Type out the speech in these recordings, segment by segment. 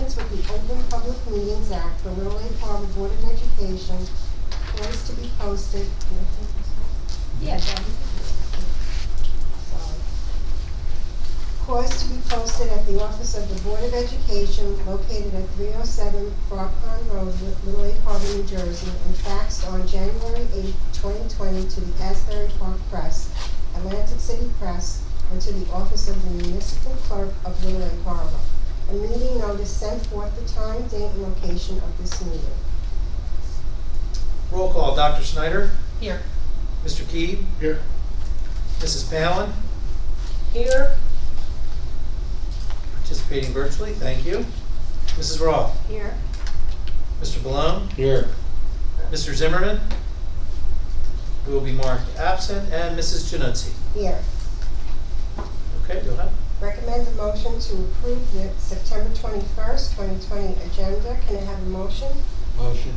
accordance with the Open Public Meetings Act, the Little Lake Harbor Board of Education is to be posted. Yeah. Cause to be posted at the office of the Board of Education located at 307 Frog Pond Road, Little Lake Harbor, New Jersey, and faxed on January 8, 2020 to the Asbury Park Press, Atlantic City Press, and to the office of the Municipal Clerk of Little Lake Harbor. A meeting notice sent forth the time, date, and location of this meeting. Roll call. Dr. Snyder? Here. Mr. Keeb? Here. Mrs. Palin? Here. Participating virtually, thank you. Mrs. Roth? Here. Mr. Balone? Here. Mr. Zimmerman? Who will be marked absent, and Mrs. Januzzi. Here. Okay, go ahead. Recommend a motion to approve the September 21st, 2020 agenda. Can I have a motion? Motion.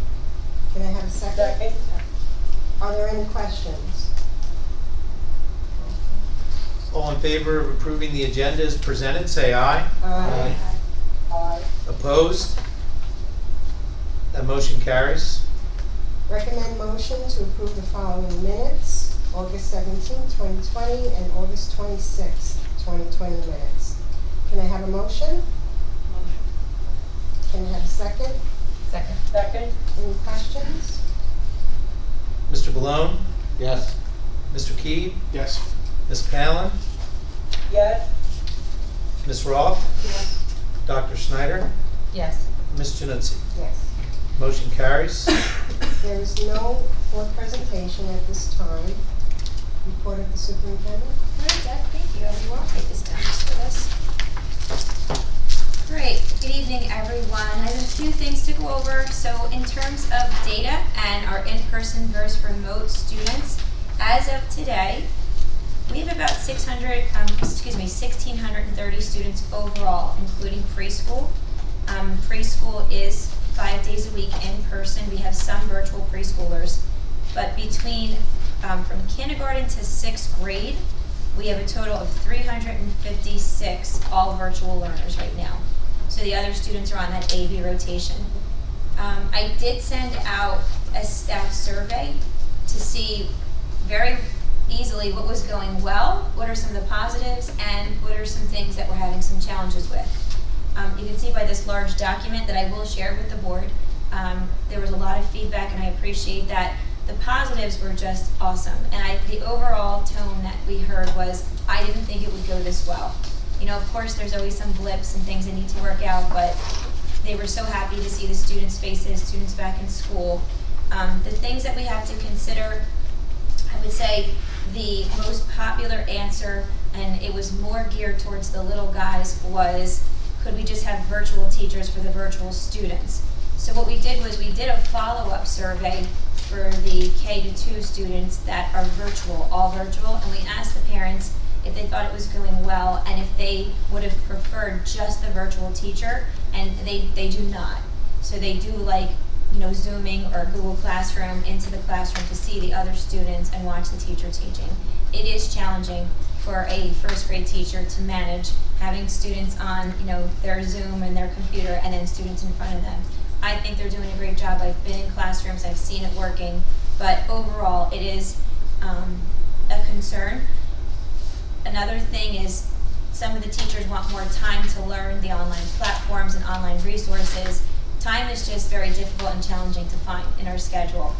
Can I have a second? Are there any questions? All in favor of approving the agenda as presented, say aye. Aye. Aye. Opposed? That motion carries. Recommend motion to approve the following minutes: August 17, 2020, and August 26, 2020 minutes. Can I have a motion? Can I have a second? Second. Second. Any questions? Mr. Balone? Yes. Mr. Keeb? Yes. Ms. Palin? Yes. Ms. Roth? Yes. Dr. Snyder? Yes. Ms. Januzzi. Yes. Motion carries. There is no board presentation at this time. Report of the superintendent. All right, Deb, thank you. I will take this down just for this. Great. Good evening, everyone. I have a few things to go over. So in terms of data and our in-person versus remote students, as of today, we have about 1,630 students overall, including preschool. Preschool is 5 days a week in person. We have some virtual preschoolers, but between from kindergarten to 6th grade, we have a total of 356 all virtual learners right now. So the other students are on that AV rotation. I did send out a staff survey to see very easily what was going well, what are some of the positives, and what are some things that we're having some challenges with. You can see by this large document that I will share with the board, there was a lot of feedback, and I appreciate that. The positives were just awesome, and the overall tone that we heard was, I didn't think it would go this well. You know, of course, there's always some blips and things that need to work out, but they were so happy to see the students' faces, students back in school. The things that we have to consider, I would say the most popular answer, and it was more geared towards the little guys, was could we just have virtual teachers for the virtual students? So what we did was we did a follow-up survey for the K-2 students that are virtual, all virtual, and we asked the parents if they thought it was going well and if they would have preferred just the virtual teacher, and they do not. So they do like, you know, Zooming or Google Classroom into the classroom to see the other students and watch the teacher teaching. It is challenging for a first grade teacher to manage having students on, you know, their Zoom and their computer and then students in front of them. I think they're doing a great job. I've been in classrooms, I've seen it working, but overall it is a concern. Another thing is some of the teachers want more time to learn the online platforms and online resources. Time is just very difficult and challenging to find in our schedule.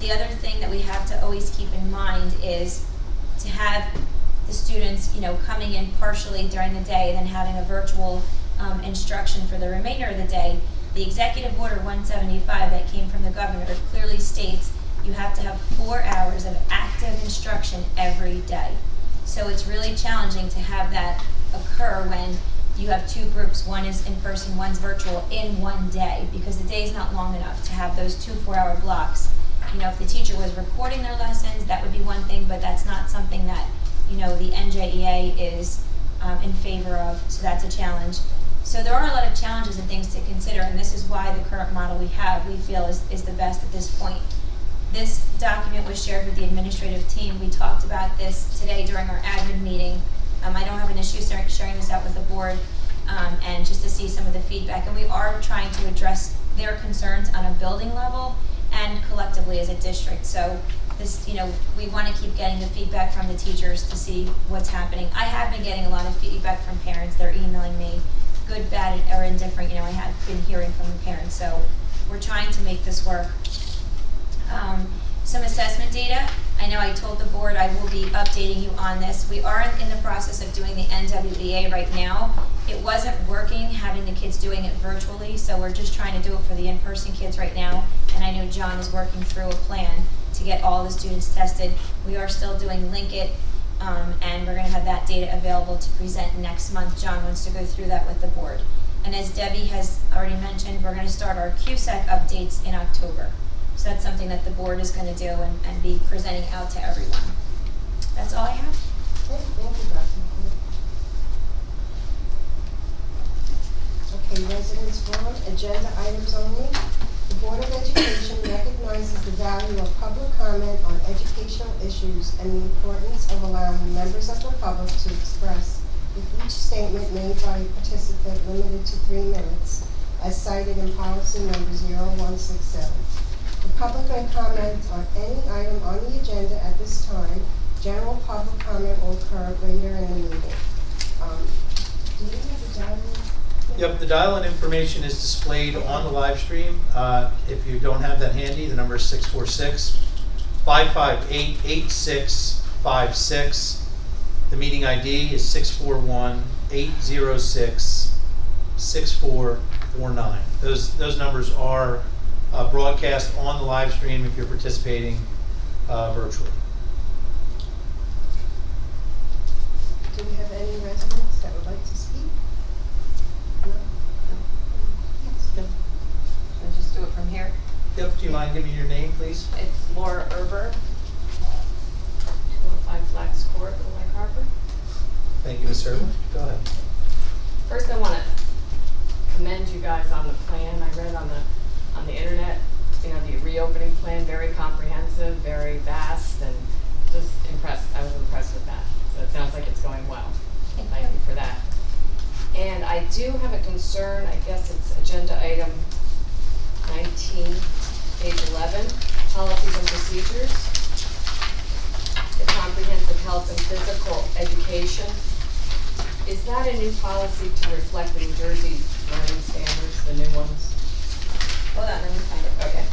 The other thing that we have to always keep in mind is to have the students, you know, coming in partially during the day and then having a virtual instruction for the remainder of the day. The Executive Order 175 that came from the governor clearly states you have to have 4 hours of active instruction every day. So it's really challenging to have that occur when you have two groups, one is in person, one's virtual, in one day, because the day is not long enough to have those 2 4-hour blocks. You know, if the teacher was recording their lessons, that would be one thing, but that's not something that, you know, the NJEA is in favor of, so that's a challenge. So there are a lot of challenges and things to consider, and this is why the current model we have, we feel is the best at this point. This document was shared with the administrative team. We talked about this today during our admin meeting. I don't have an issue sharing this out with the board. and just to see some of the feedback. And we are trying to address their concerns on a building level and collectively as a district. So this, we want to keep getting the feedback from the teachers to see what's happening. I have been getting a lot of feedback from parents. They're emailing me, good, bad, or indifferent. I have been hearing from the parents. So we're trying to make this work. Some assessment data. I know I told the board I will be updating you on this. We are in the process of doing the NWEA right now. It wasn't working having the kids doing it virtually, so we're just trying to do it for the in-person kids right now. And I know John is working through a plan to get all the students tested. We are still doing Link It, and we're going to have that data available to present next month. John wants to go through that with the board. And as Debbie has already mentioned, we're going to start our QSAC updates in October. So that's something that the board is going to do and be presenting out to everyone. That's all I have. Okay, thank you, Dr. McCoy. Okay, residents forum, agenda items only. The Board of Education recognizes the value of public comment on educational issues and the importance of allowing members of the public to express, with each statement made by a participant limited to 3 minutes, as cited in policy number 0167. The public may comment on any item on the agenda at this time. General public comment will occur later in the meeting. Do you have the dialogue? Yep, the dial-in information is displayed on the live stream. If you don't have that handy, the number is 646-558-8656. The meeting ID is 641-806-6449. Those numbers are broadcast on the live stream if you're participating virtually. Do we have any residents that would like to speak? No? Yes. Should I just do it from here? Yep, do you mind giving me your name, please? It's Laura Erber, 205 Flax Court, Little Lake Harbor. Thank you, Ms. Herman. Go ahead. First, I want to commend you guys on the plan. I read on the internet, the reopening plan, very comprehensive, very vast, and just impressed. I was impressed with that. So it sounds like it's going well. Thank you for that. And I do have a concern. I guess it's agenda item 19, page 11, policies and procedures. The comprehensive health and physical education. Is that a new policy to reflect the New Jersey learning standards, the new ones? Hold on, let me find it. Okay.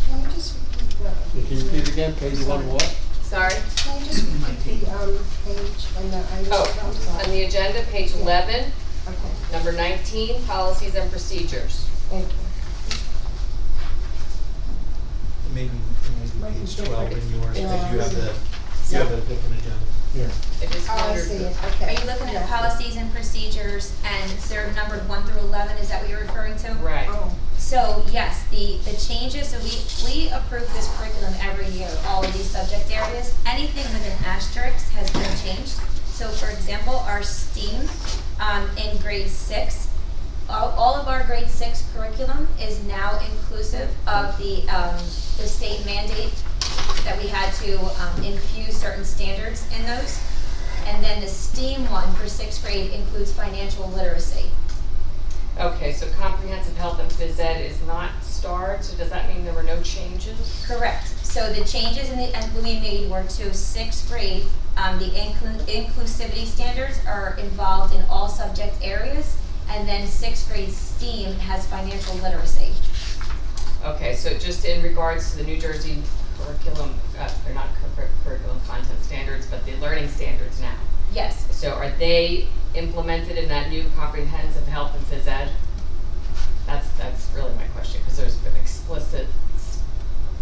Can you just repeat the? Can you repeat again, page one what? Sorry? Can you just repeat the page and the item? Oh, I'm sorry. on the agenda, page 11, Okay, number 19, policies and procedures. thank you. Maybe Might be page 12 in different. yours, because you have Yeah. a different agenda. Here. I just Oh, I wondered. see it, Are okay. you looking Yeah. at policies and procedures, and they're numbered 1 through 11? Is that what you're referring to? Right. Oh, So yes, the changes, so we approve this curriculum every year, all of these subject areas. Anything with an asterisk has been changed. So for example, our STEAM in grade 6, all of our grade 6 curriculum is now inclusive of the state mandate that we had to infuse certain standards in those. And then the STEAM one for 6th grade includes financial literacy. Okay, so comprehensive health and phys ed is not starred, so does that mean there were no changes? Correct. So the changes we made were to 6th grade. The inclusivity standards are involved in all subject areas, and then 6th grade STEAM has financial literacy. Okay, so just in regards to the New Jersey curriculum, or not curriculum content standards, but the learning standards now. Yes. So are they implemented in that new comprehensive health and phys ed? That's really my question, because there's been explicit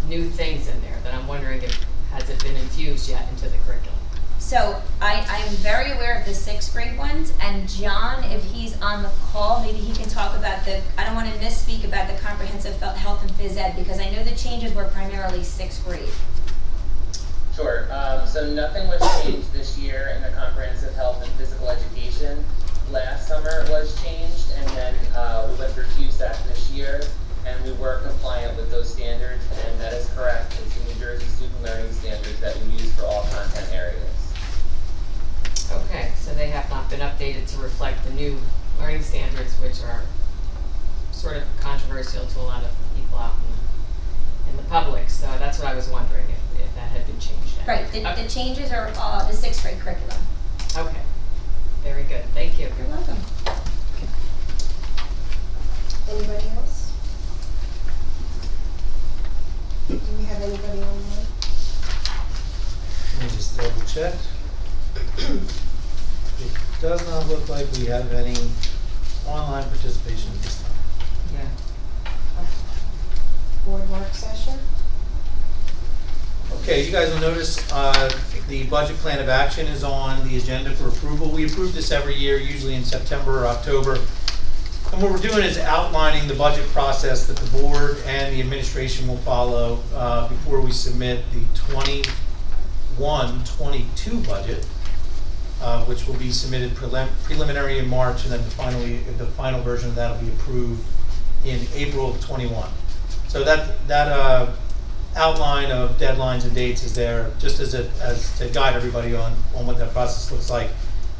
new things in there that I'm wondering if, has it been infused yet into the curriculum? So I'm very aware of the 6th grade ones, and John, if he's on the call, maybe he can talk about I don't want to misspeak about the comprehensive health and phys ed, because I know the changes were primarily 6th grade. Sure. So nothing was changed this year in the comprehensive health and physical education. Last summer it was changed, and then we went through QSAC this year, and we were compliant with those standards, and that is correct. It's the New Jersey student learning standards that we use for all content areas. Okay, so they have not been updated to reflect the new learning standards, which are sort of controversial to a lot of people out in the public. So that's what I was wondering, if that had been changed yet. Right, the changes are the sixth grade curriculum. Okay, very good, thank you. You're welcome. Anybody else? Do we have anybody online? Let me just double check. It does not look like we have any online participation at this time. Yeah. Board work session? Okay, you guys will notice the budget plan of action is on the agenda for approval. We approve this every year, usually in September or October. And what we're doing is outlining the budget process that the board and the administration will follow before we submit the 21-22 budget, which will be submitted preliminary in March, and then the final version of that will be approved in April of 21. So that outline of deadlines and dates is there just as to guide everybody on what that process looks like.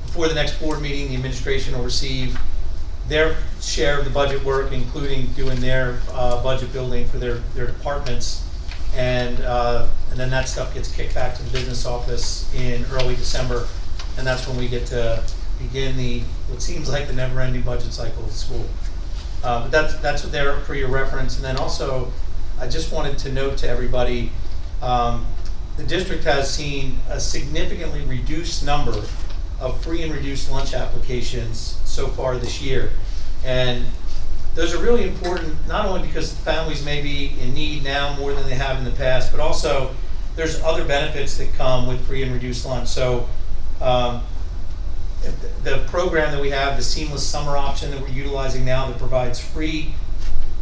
Before the next board meeting, the administration will receive their share of the budget work, including doing their budget building for their departments, and then that stuff gets kicked back to the business office in early December, and that's when we get to begin what seems like the never-ending budget cycle of the school. But that's there for your reference. And then also, I just wanted to note to everybody, the district has seen a significantly reduced number of free and reduced lunch applications so far this year. And those are really important, not only because families may be in need now more than they have in the past, but also there's other benefits that come with free and reduced lunch. So the program that we have, the seamless summer option that we're utilizing now that provides free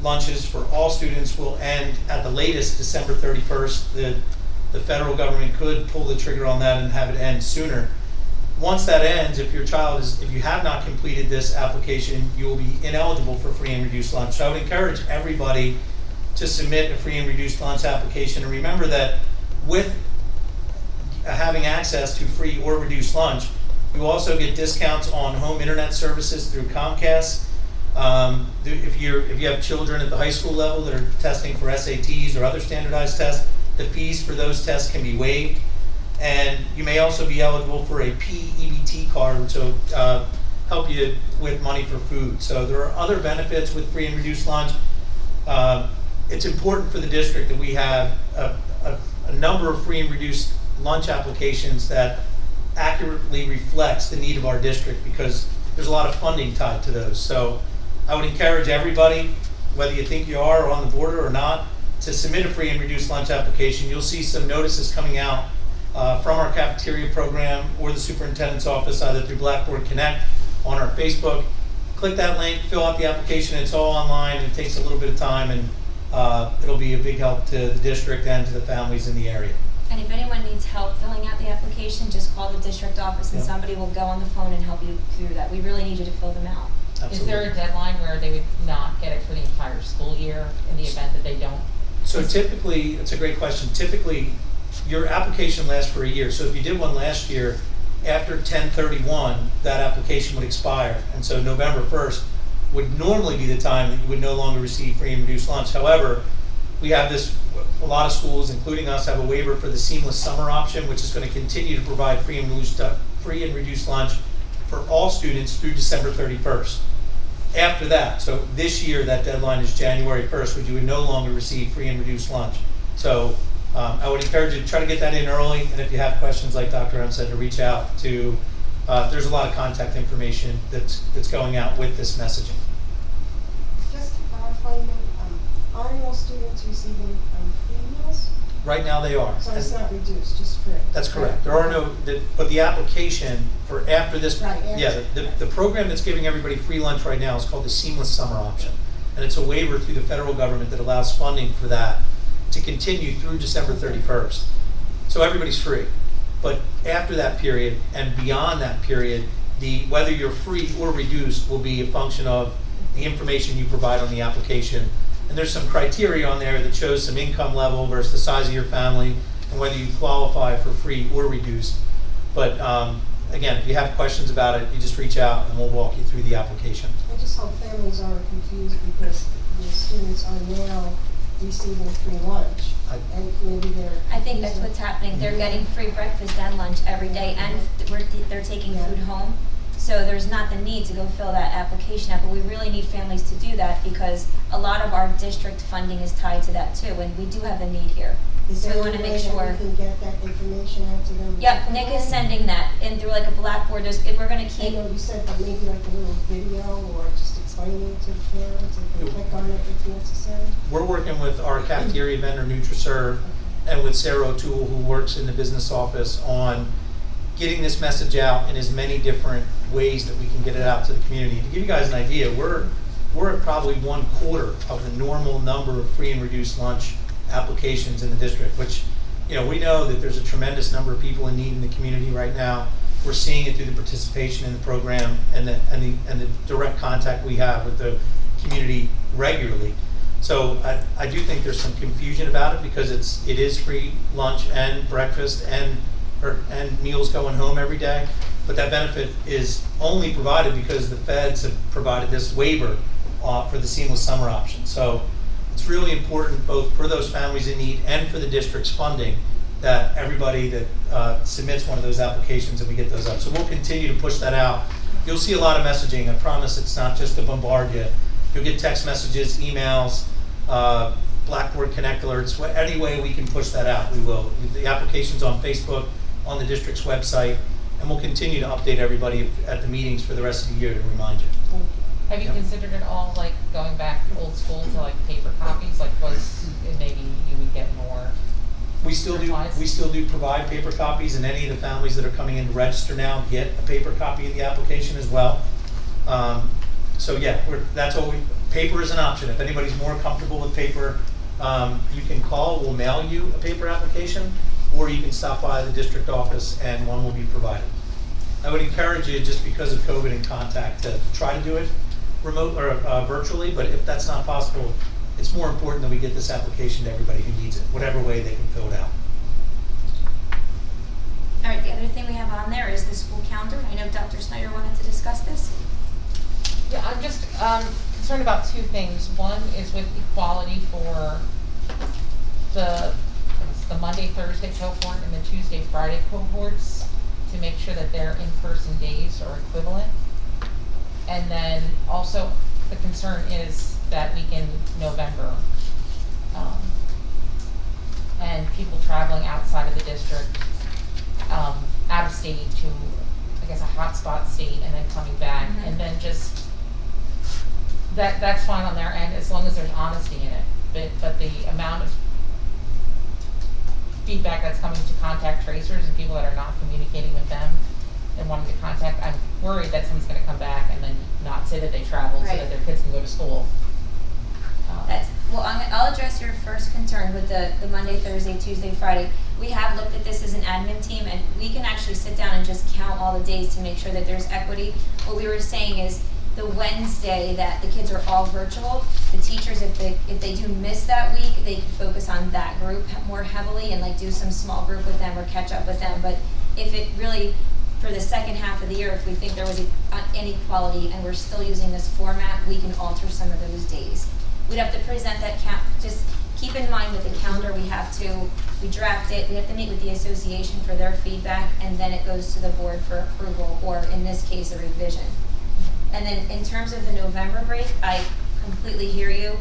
lunches for all students, will end at the latest December 31st. The federal government could pull the trigger on that and have it end sooner. Once that ends, if you have not completed this application, you will be ineligible for free and reduced lunch. So I would encourage everybody to submit a free and reduced lunch application. And remember that with having access to free or reduced lunch, you also get discounts on home internet services through Comcast. If you have children at the high school level that are testing for SATs or other standardized tests, the fees for those tests can be waived. And you may also be eligible for a PEBT card, which will help you with money for food. So there are other benefits with free and reduced lunch. It's important for the district that we have a number of free and reduced lunch applications that accurately reflects the need of our district, because there's a lot of funding tied to those. So I would encourage everybody, whether you think you are on the border or not, to submit a free and reduced lunch application. You'll see some notices coming out from our cafeteria program or the superintendent's office, either through Blackboard Connect, on our Facebook. Click that link, fill out the application. It's all online, and it takes a little bit of time, and it'll be a big help to the district and to the families in the area. And if anyone needs help filling out the application, just call the district office and Yep. somebody will go on the phone and help you through that. We really need you to fill them out. Absolutely. Is there a deadline where they would not get it for the entire school year in the event that they don't? So typically, it's a great question. Typically, your application lasts for a year. So if you did one last year, after 10/31, that application would expire. And so November 1st would normally be the time that you would no longer receive free and reduced lunch. However, we have this, a lot of schools, including us, have a waiver for the seamless summer option, which is going to continue to provide free and reduced lunch for all students through December 31st. After that, so this year, that deadline is January 1st, when you would no longer receive free and reduced lunch. So I would encourage you to try to get that in early, and if you have questions, like Dr. M said, to reach out to, there's a lot of contact information that's going out with this messaging. Just to clarify, are all students receiving free meals? Right now they are. So it's not reduced, just free? That's correct. There are no, but the application for after this, Right, after. yeah, the program that's giving everybody free lunch right now is called the Seamless Summer Option. And it's a waiver through the federal government that allows funding for that to continue through December 31st. So everybody's free. But after that period and beyond that period, whether you're free or reduced will be a function of the information you provide on the application. And there's some criteria on there that shows some income level versus the size of your family and whether you qualify for free or reduced. But again, if you have questions about it, you just reach out and we'll walk you through the application. I just hope families aren't confused because the students are now receiving free lunch, and maybe they're. I think that's what's happening. They're getting free breakfast and lunch every day, and they're taking food home. So there's not the need to go fill that application out, but we really need families to do that because a lot of our district funding is tied to that too, and we do have a need here. Is So there we want any to way make that sure. we can get that information out to them? Yep, Nick is sending that, and through like a Blackboard, we're gonna I keep, know you said that maybe like a little video or just explaining it to the parents and can click on it if necessary. We're working with our cafeteria vendor NutriServe and with Sarah O'Toole, who works in the business office, on getting this message out in as many different ways that we can get it out to the community. To give you guys an idea, we're at probably 1/4 of the normal number of free and reduced lunch applications in the district, which, you know, we know that there's a tremendous number of people in need in the community right now. We're seeing it through the participation in the program and the direct contact we have with the community regularly. So I do think there's some confusion about it because it is free lunch and breakfast and meals going home every day. But that benefit is only provided because the feds have provided this waiver for the seamless summer option. So it's really important both for those families in need and for the district's funding that everybody that submits one of those applications and we get those out. So we'll continue to push that out. You'll see a lot of messaging. I promise it's not just to bombard you. You'll get text messages, emails, Blackboard Connect alerts, any way we can push that out, we will. The application's on Facebook, on the district's website, and we'll continue to update everybody at the meetings for the rest of the year to remind you. Thank you. Have you Yep. considered at all, like, going back old school to like paper copies, like maybe you would get more? We still do provide paper copies, and any of the families that are coming in to register now get a paper copy of the application as well. So yeah, paper is an option. If anybody's more comfortable with paper, you can call, we'll mail you a paper application, or you can stop by the district office and one will be provided. I would encourage you, just because of COVID and contact, to try to do it remote or virtually, but if that's not possible, it's more important that we get this application to everybody who needs it, whatever way they can fill it out. all right, the other thing we have on there is the school calendar. I know Dr. Snyder wanted to discuss this. Yeah, I'm just concerned about two things. One is with equality for the Monday, Thursday cohort and the Tuesday, Friday cohorts, to make sure that their in-person days are equivalent. And then also the concern is that week in November, and people traveling outside of the district, out of state to, I guess, a hotspot state and then coming back, Mhm. and then just that's fine on their end as long as there's honesty in it. But the amount of feedback that's coming to contact tracers and people that are not communicating with them and wanting to contact, I'm worried that someone's going to come back and then not say that they traveled so Right. that their kids can go to school. I'll address your first concern with the Monday, Thursday, Tuesday, Friday. We have looked at this as an admin team, and we can actually sit down and just count all the days to make sure that there's equity. What we were saying is the Wednesday that the kids are all virtual, the teachers, if they do miss that week, they can focus on that group more heavily and like do some small group with them or catch up with them. But if it really, for the second half of the year, if we think there was inequality and we're still using this format, we can alter some of those days. We'd have to present that just keep in mind with the calendar, we draft it, we have to meet with the association for their feedback, and then it goes to the board for approval, or in this case, a revision. And then in terms of the November break, I completely hear you.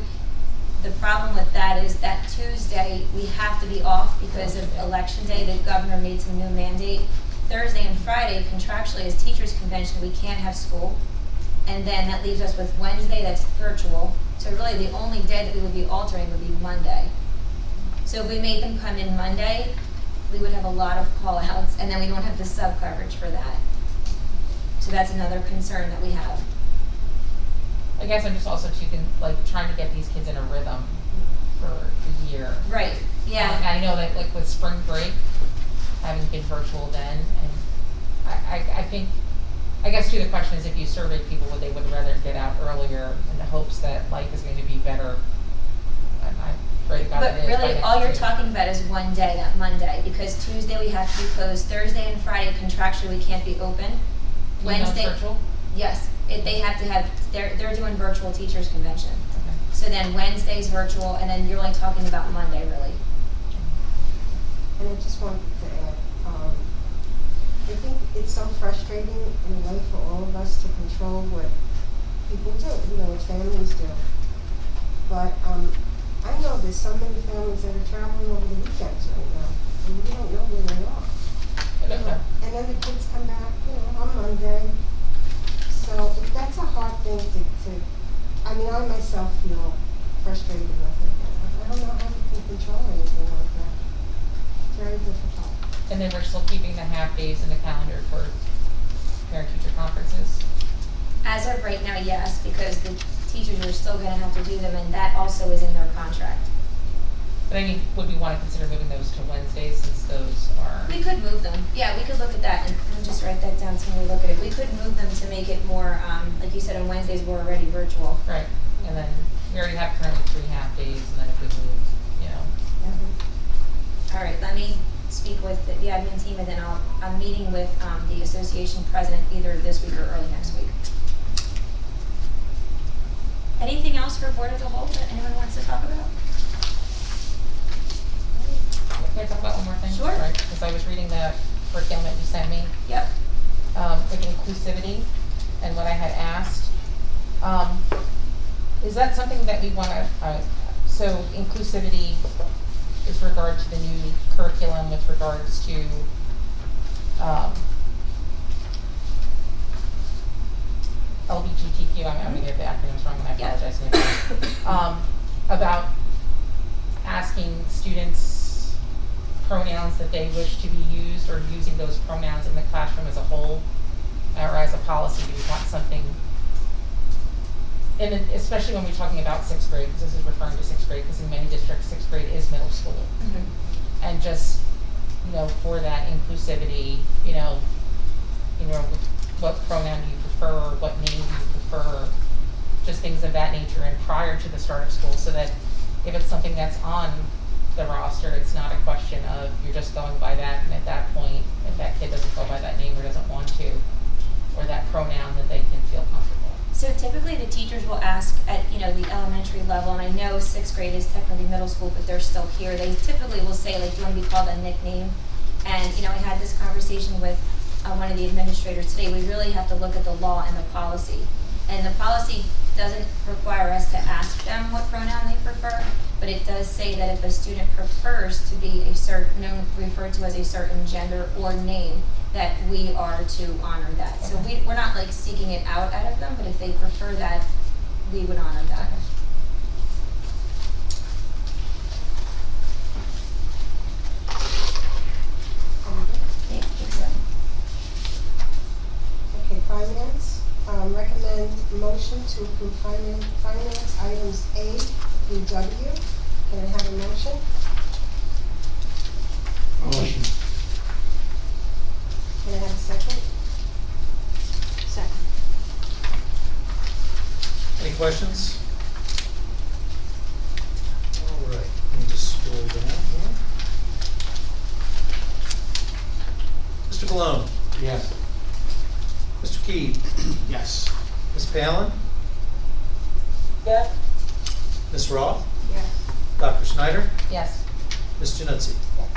The problem with that is that Tuesday, we have to be off because of election day. The governor made some new mandate. Thursday and Friday, contractually as teachers convention, we can't have school. And then that leaves us with Wednesday, that's virtual. So really the only day that we would be altering would be Monday. So if we made them come in Monday, we would have a lot of call outs, and then we don't have the sub coverage for that. So that's another concern that we have. I guess I'm just also trying to get these kids in a rhythm for the year. Right, yeah. I know that like with spring break, having been virtual then, and I think, I guess too, the question is if you surveyed people, would rather get out earlier in the hopes that life is going to be better. break out But it is by really, next all you're Tuesday. talking about is one day, that Monday, because Tuesday we have to be closed, Thursday and Friday contractually we can't be open. You know it's Wednesday, virtual? yes, they have to have, they're doing virtual teachers convention. Okay. So then Wednesday's virtual, and then you're only talking about Monday, really. And I just wanted to add, I think it's so frustrating in a way for all of us to control what people do, what families do. But, I know there's so many families that are traveling over the weekends right now, and we don't know where they are. I don't know. And then the kids come back, on Monday. So if that's a hard thing to, I mean, I myself feel frustrated with it. I don't know how we can control anything like that. It's very difficult. And then we're still keeping the half days in the calendar for parent-teacher conferences? As of right now, yes, because the teachers are still gonna have to do them, and that also is in their contract. But I mean, would we wanna consider moving those to Wednesdays since those are? We could move them, yeah, we could look at that, and we'll just write that down so when we look at it. We could move them to make it more, like you said, on Wednesdays, we're already virtual. Right, and then we already have currently 3 half days, and then if we move, All right, let me speak with the admin team, and then I'm meeting with the association president either this week or early next week. Anything else for Board of the Whole that anyone wants to talk about? Can I talk about one more thing? Sure. Right, because I was reading the curriculum that you sent me, Yep. with inclusivity, and what I had asked. Is that something that we wanna, so inclusivity is regard to the new curriculum with regards to, LGBTQ, I'm gonna get the acronyms wrong and I Yeah. apologize in advance. About asking students pronouns that they wish to be used or using those pronouns in the classroom as a whole, or as a policy. Do we want something, and especially when we're talking about 6th grade, because this is referring to 6th grade, because in many districts, 6th grade is middle school. And just, for that inclusivity, what pronoun do you prefer, what name do you prefer, just things of that nature, and prior to the start of school, so that if it's something that's on the roster, it's not a question of you're just going by that, and at that point, if that kid doesn't go by that name or doesn't want to, or that pronoun, that they can feel comfortable. So typically the teachers will ask at, the elementary level, and I know 6th grade is technically middle school, but they're still here. They typically will say, like, do you want to be called a nickname? And, I had this conversation with one of the administrators today. We really have to look at the law and the policy. And the policy doesn't require us to ask them what pronoun they prefer, but it does say that if a student prefers to be referred to as a certain gender or name, that we are to honor that. So we're not like seeking it out of them, but if they prefer that, we would honor that. Yeah, I think so. Okay, finance, recommend motion to approve finance items A through W. Can I have a motion? Motion. Can I have a second? Second. Any questions? All right, let me just scroll down here. Mr. Malone, Yes. Mr. Key, Yes. Ms. Palin, Yes. Ms. Roth, Yes. Dr. Snyder, Yes. Ms. Januzzi. Yes.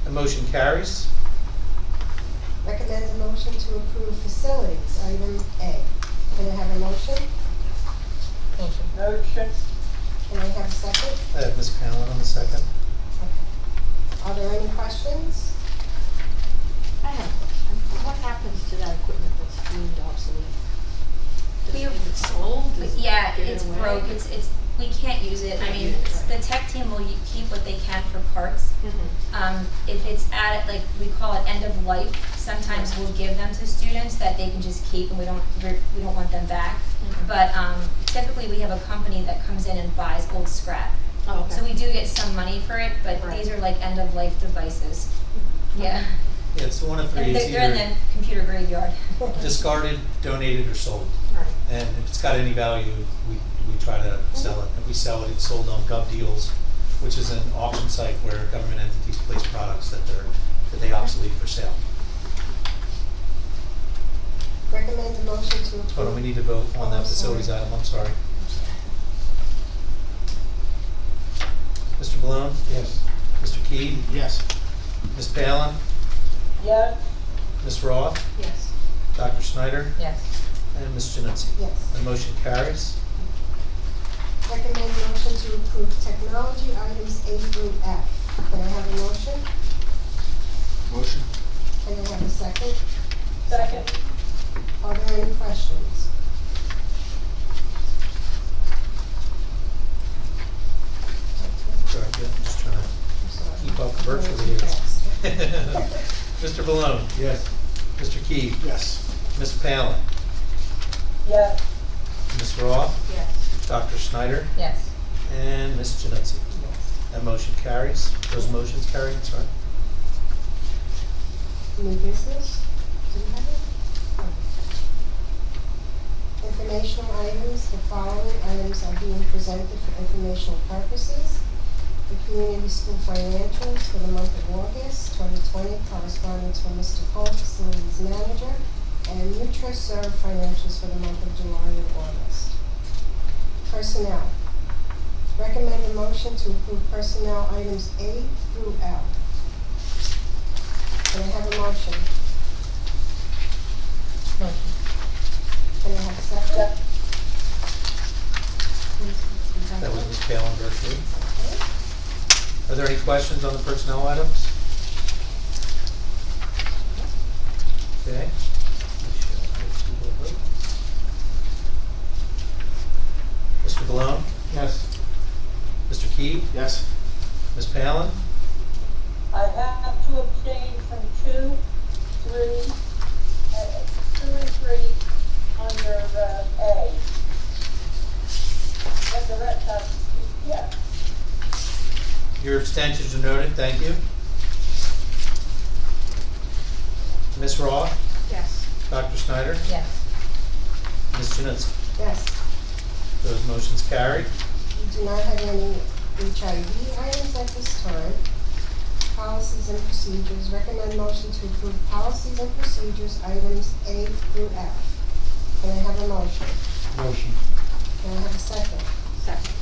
The motion carries. Recommend a motion to approve facilities, item A. Can I have a motion? Motion. Motion. Can I have a second? I have Ms. Palin on the second. Are there any questions? I have a question. What happens to that equipment that's deemed obsolete? Does We- it get sold? Does it Yeah, get it's away? broke, we can't use it. I Can't mean, use it, the right. tech team will keep what they can for parts. Mhm. If it's at, like, we call it end of life, sometimes we'll give them to students that they can just keep, and we don't want them back. Mhm. But typically, we have a company that comes in and buys old scrap. Oh, okay. So we do get some money for it, but Right. these are like end of life devices. Yeah. Yeah, it's one of three. And It's they're in either the computer graveyard. discarded, donated, or sold. Right. And if it's got any value, we try to sell it. If we sell it, it's sold on Gov Deals. which is an auction site where government entities place products that they obsolete for sale. Recommend the motion to approve. Hold on, we need to vote on that facilities item, I'm sorry. Mr. Malone? Yes. Mr. Key? Yes. Ms. Palin? Yes. Ms. Roth? Yes. Dr. Snyder? Yes. And Ms. Januzzi? Yes. The motion carries. Recommend motion to approve technology items A through F. Can I have a motion? Motion. Can I have a second? Second. Are there any questions? Sorry, I'm just trying to I'm sorry. keep up virtually Too here. fast. Mr. Malone? Yes. Mr. Key? Yes. Ms. Palin? Yes. Ms. Roth? Yes. Dr. Snyder? Yes. And Ms. Januzzi? Yes. That motion carries. Those motions carry, I'm sorry. New business? Do you have it? Informational items, the following items are being presented for informational purposes. The community school financials for the month of August 2020, correspondence from Mr. Cole, facilities manager, and NutriServe financials for the month of July and August. Personnel. Recommend a motion to approve personnel items A through L. Can I have a motion? Motion. Can I have a second? That was Ms. Palin virtually. Okay. Are there any questions on the personnel items? Okay. Mr. Malone? Yes. Mr. Key? Yes. Ms. Palin? I have to abstain from 2, 3, 2 and 3 under A. But the rest of, yeah. Your abstentions are noted, thank you. Ms. Roth? Yes. Dr. Snyder? Yes. Ms. Januzzi? Yes, Those motions carried. we do not have any HIV items at this time. Policies and procedures, recommend motion to approve policies and procedures items A through F. Can I have a motion? Motion. Can I have a second? Second.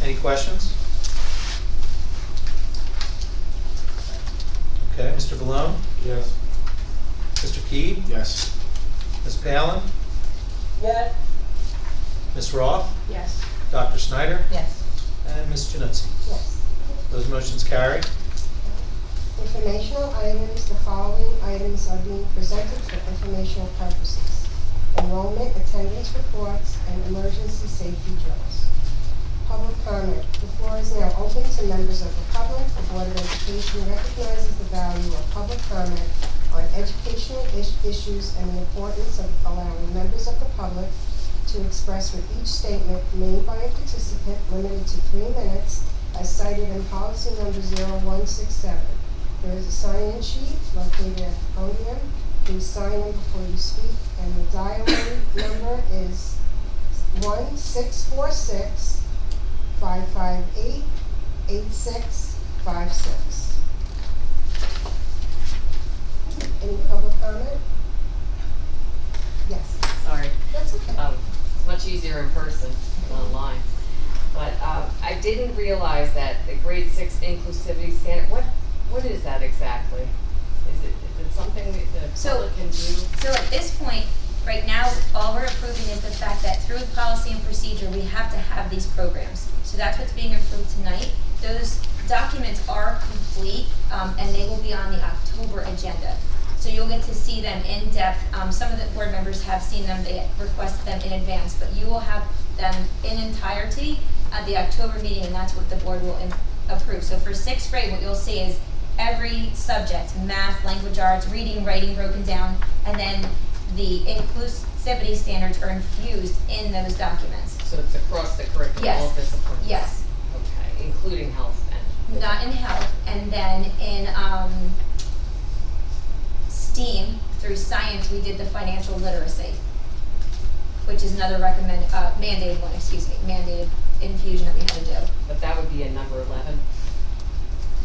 Any questions? Okay, Mr. Malone? Yes. Mr. Key? Yes. Ms. Palin? Yes. Ms. Roth? Yes. Dr. Snyder? Yes. And Ms. Januzzi? Yes. Those motions carried. Informational items, the following items are being presented for informational purposes. Enrollment, attendance reports, and emergency safety drills. Public comment. The floor is now open to members of the public. The Board of Education recognizes the value of public comment on educational issues and the importance of allowing members of the public to express with each statement made by a participant limited to 3 minutes as cited in policy number 0167. There is a sign-in sheet located at the podium. Please sign in before you speak, and the dial-in number is 1-646-558-8656. Any public comment? Yes, Sorry. that's okay. It's much easier in person than online. But I didn't realize that the grade 6 inclusivity standard, what is that exactly? Is it something that the So- public can do? So at this point, right now, all we're approving is the fact that through policy and procedure, we have to have these programs. So that's what's being approved tonight. Those documents are complete, and they will be on the October agenda. So you'll get to see them in depth. Some of the board members have seen them, they requested them in advance, but you will have them in entirety at the October meeting, and that's what the board will approve. So for 6th grade, what you'll see is every subject, math, language arts, reading, writing broken down, and then the inclusivity standards are infused in those documents. So it's across the curriculum, Yes. all disciplines? Yes. Okay, including health and. Not in health, and then in STEAM, through science, we did the financial literacy, which is another mandated one, mandated infusion that we had to do. But that would be in number 11.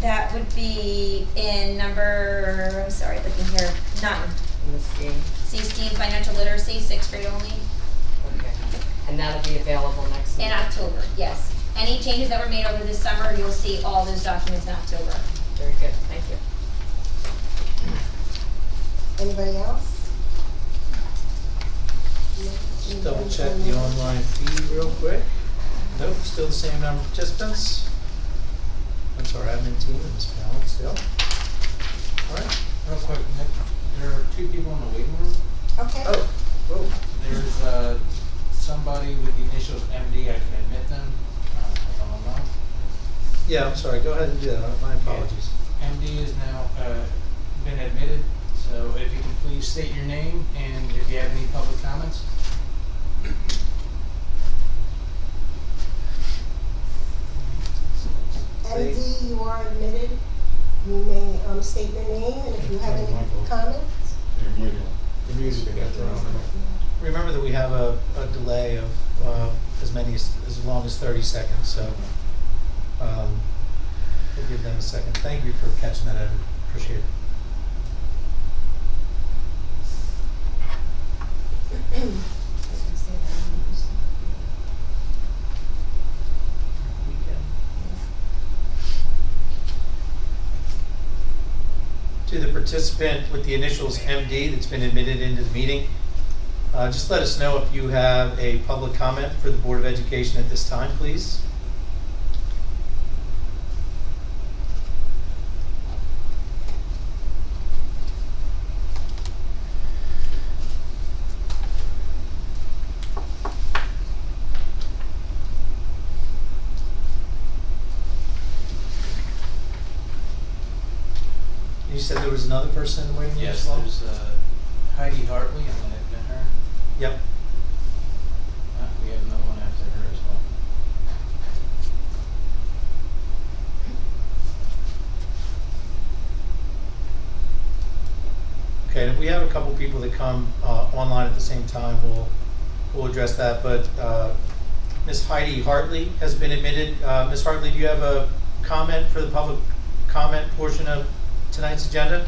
That would be in number, I'm sorry, looking here, 9. In the scheme. C-STEAM financial literacy, 6th grade only, Okay. And that'll be available next in week. October, yes. Any changes that were made over this summer, you'll see all those documents in October. Very good, thank you. Anybody else? Just double check the online feed real quick. Nope, still the same number of participants. That's our admin team and Ms. Palin still. All right. Real quick, Nick, there are 2 people in the waiting room. Okay. Oh, whoa. There's somebody with the initials MD, I can admit them. I don't know. Yeah, I'm sorry. Go ahead and do that. My apologies. MD is now been admitted, so if you can please state your name and if you have any public comments. MD, you are admitted. You may state your name, and if you have any comments. The music got thrown out. Remember that we have a delay of as long as 30 seconds, so we'll give them a second. Thank you for catching that, Evan. Appreciate it. To the participant with the initials MD that's been admitted into the meeting, just let us know if you have a public comment for the Board of Education at this time, please. You said there was another person in the waiting room as Yes, well? there's Heidi Hartley, I'm gonna admit her. Yep. We have another one after her as well. Okay, and if we have a couple people that come online at the same time, we'll address that. But Ms. Heidi Hartley has been admitted. Ms. Hartley, do you have a comment for the public comment portion of tonight's agenda?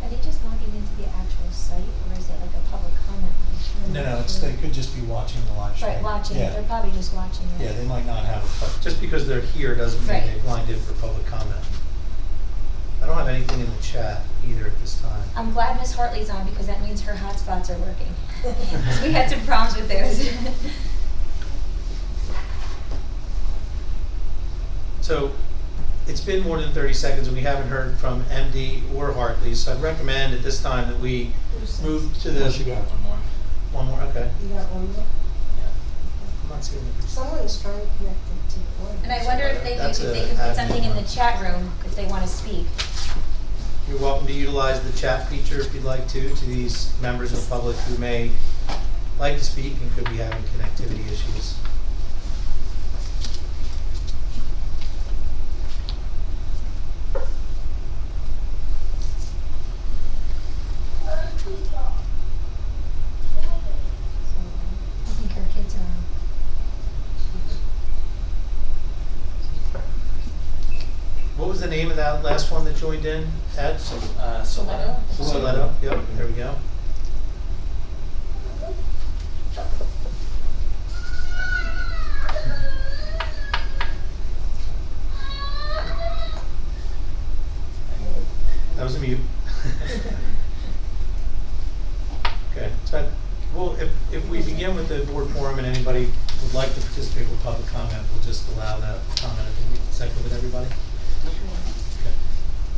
Are they just logging into the actual site, or is it like a public comment? No, they could just be watching the live stream. Right, watching, Yeah. they're probably just watching it. Yeah, they might not have, just because they're here doesn't mean Right. they've lined in for public comment. I don't have anything in the chat either at this time. I'm glad Miss Hartley's on because that means her hotspots are working. 'Cause we had some problems with those. So, it's been more than 30 seconds and we haven't heard from MD or Hartley, so I'd recommend at this time that we move to the... Unless you got one more. One more, okay. You got one more? I'm not seeing it. Someone is trying to connect it to the board. And I wonder if they That's could, if a they could put admin something in the one. chat room if they want to speak. You're welcome to utilize the chat feature if you'd like to these members of the public who may like to speak and could be having connectivity issues. I think her kids are on. What was the name of that last one that joined in? Ed? Soletto? Soletto, yep, there we go. That was a mute. Okay, so if we begin with the board forum and anybody would like to participate with public comment, we'll just allow that comment. Is that good with everybody? Okay.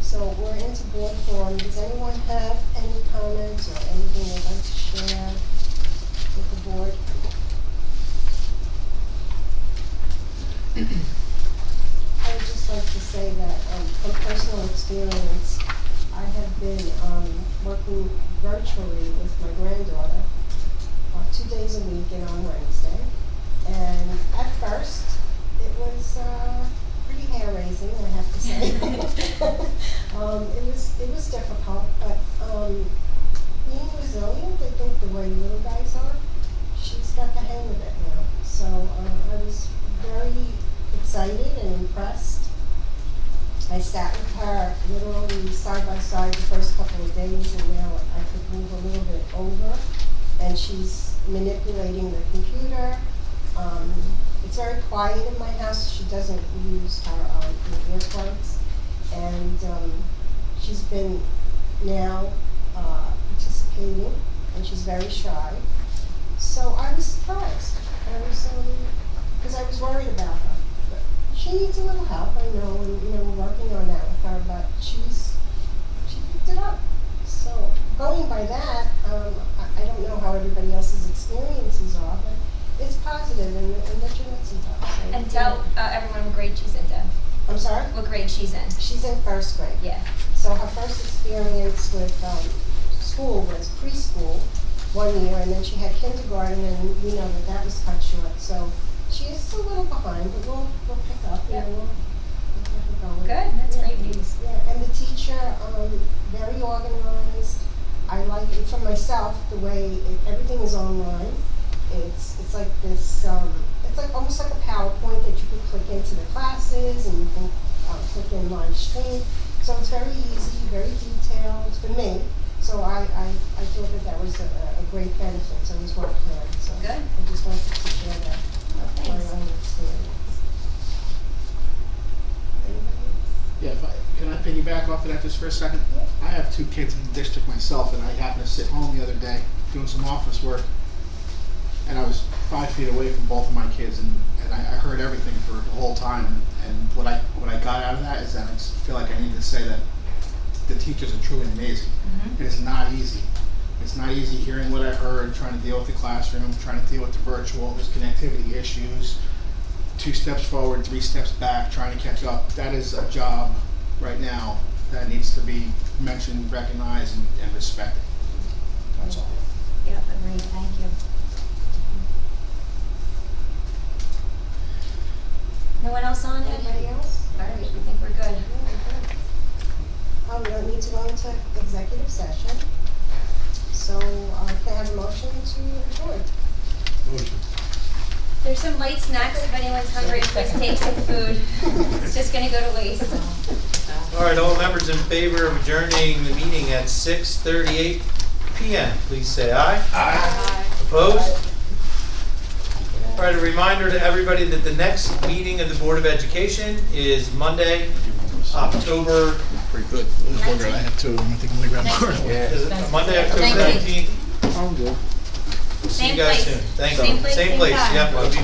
So we're into board forum. Does anyone have any comments or anything they'd like to share with the board? I would just like to say that from personal experience, I have been working virtually with my granddaughter 2 days a week and on Wednesday. And at first, it was pretty hair-raising, I have to say. It was difficult, but being resilient, I think the way little guys are, she's got the hang of it now. So I was very excited and impressed. I sat with her literally side by side the first couple of days, and now I could move a little bit over, and she's manipulating the computer. It's very quiet in my house. She doesn't use her earplugs, and she's been now participating, and she's very shy. So I was surprised. Because I was worried about her. But she needs a little help, I know, and we're working on that with her. But she picked it up. So going by that, I don't know how everybody else's experiences are, but it's positive, and what you're about. So, And tell everyone what grade she's in, Deb. I'm sorry? What grade she's in. She's in first grade. Yeah. So her first experience with school was preschool 1 year, and then she had kindergarten, and we know that was cut short. So she is a little behind, but we'll pick up. Yeah. We'll get her going. Good, that's great news. Yeah, and the teacher, very organized. I like it for myself, the way everything is online. It's like this, it's like almost like a PowerPoint that you can click into the classes, and you can click in live stream. So it's very easy, very detailed for me. So I thought that was a great benefit. So it was well planned. So Good. I just wanted to share that. Well, My thanks. own experience. Anybody else? Yeah, can I piggyback off of that just for a second? Yeah. I have 2 kids in the district myself, and I happened to sit home the other day doing some office work, and I was 5 feet away from both of my kids, and I heard everything for the whole time. And what I got out of that is that I just feel like I need to say that the teachers are truly amazing. It is not easy. It's not easy hearing what I heard, trying to deal with the classroom, trying to deal with the virtual. There's connectivity issues, 2 steps forward, 3 steps back, trying to catch up. That is a job right now that needs to be mentioned, recognized, and respected. That's all. Yep, agreed, thank you. No one else on it? Anybody else? All right, I think we're good. We don't need to go into executive session. So can I have a motion to adjourn? There's some light snacks if anyone's hungry, please take some food. It's just gonna go to waste. All right, all members in favor of adjourning the meeting at 6:38 p.m., please say aye. Aye. Opposed? All right, a reminder to everybody that the next meeting of the Board of Education is Monday, October, Pretty good. I was wondering, I had 2 of them. I think I'm gonna grab more. is it Monday, October 19th. 19th? I'm good. We'll see Same you guys place. soon. Thank Same you. place, Same same place, time. yep, we'll be back.